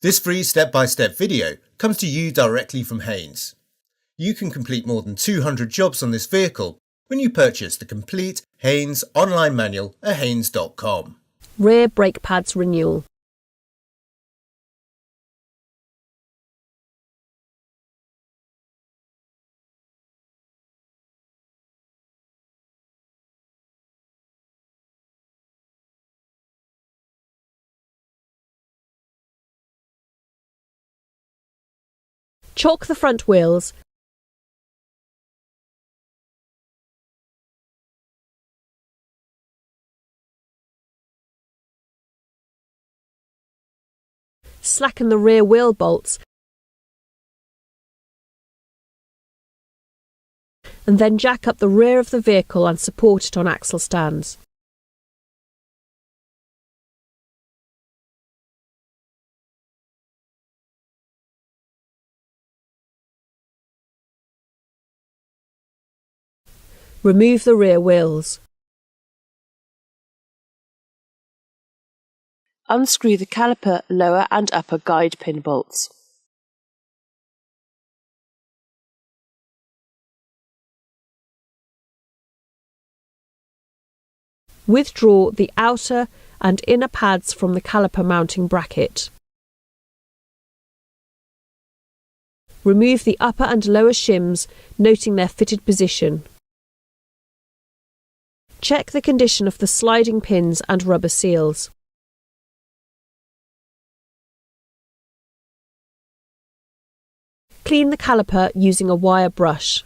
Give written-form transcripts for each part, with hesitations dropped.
This free step-by-step video comes to you directly from Haynes. You can complete more than 200 jobs on this vehicle when you purchase the complete Haynes online manual at haynes.com. Rear brake pads renewal. Chock the front wheels. Slacken the rear wheel bolts and then jack up the rear of the vehicle and support it on axle stands. Remove the rear wheels. Unscrew the caliper lower and upper guide pin bolts. Withdraw the outer and inner pads from the caliper mounting bracket. Remove the upper and lower shims, noting their fitted position. Check the condition of the sliding pins and rubber seals. Clean the caliper using a wire brush.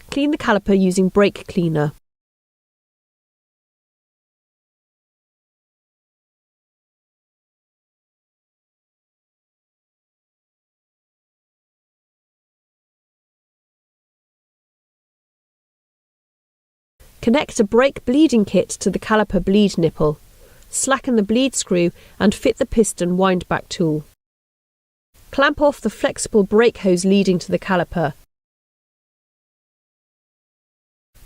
Clean the caliper using brake cleaner. Connect a brake bleeding kit to the caliper bleed nipple. Slacken the bleed screw and fit the piston windback tool. Clamp off the flexible brake hose leading to the caliper.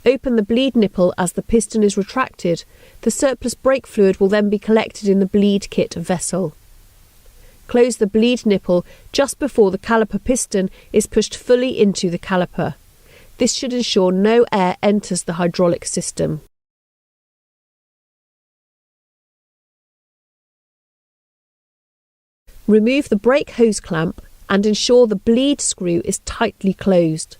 Open the bleed nipple as the piston is retracted. The surplus brake fluid will then be collected in the bleed kit vessel. Close the bleed nipple just before the caliper piston is pushed fully into the caliper. This should ensure no air enters the hydraulic system. Remove the brake hose clamp and ensure the bleed screw is tightly closed.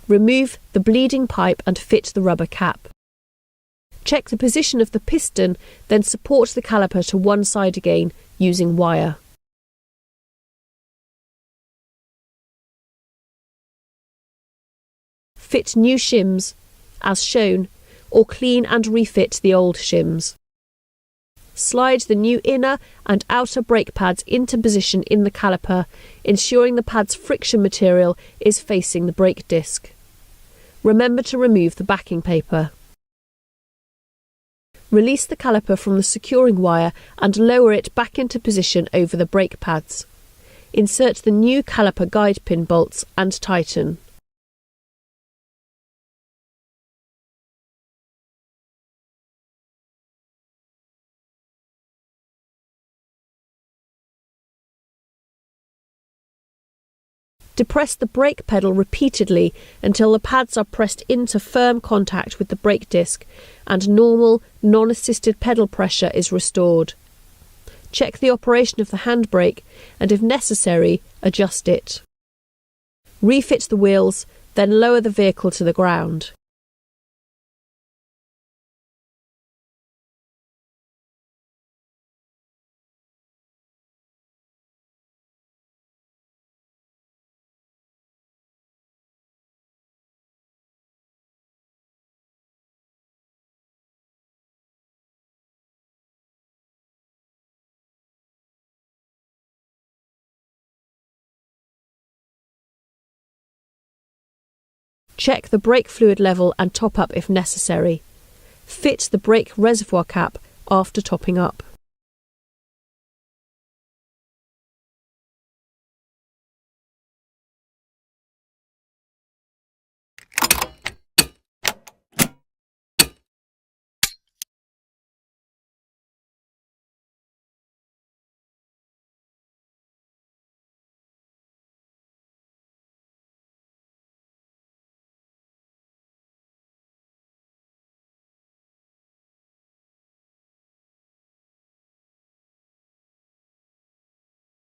Remove the bleeding pipe and fit the rubber cap. Check the position of the piston, then support the caliper to one side again using wire. Fit new shims, as shown, or clean and refit the old shims. Slide the new inner and outer brake pads into position in the caliper, ensuring the pad's friction material is facing the brake disc. Remember to remove the backing paper. Release the caliper from the securing wire and lower it back into position over the brake pads. Insert the new caliper guide pin bolts and tighten. Depress the brake pedal repeatedly until the pads are pressed into firm contact with the brake disc and normal, non-assisted pedal pressure is restored. Check the operation of the handbrake and, if necessary, adjust it. Refit the wheels, then lower the vehicle to the ground. Check the brake fluid level and top up if necessary. Fit the brake reservoir cap after topping up.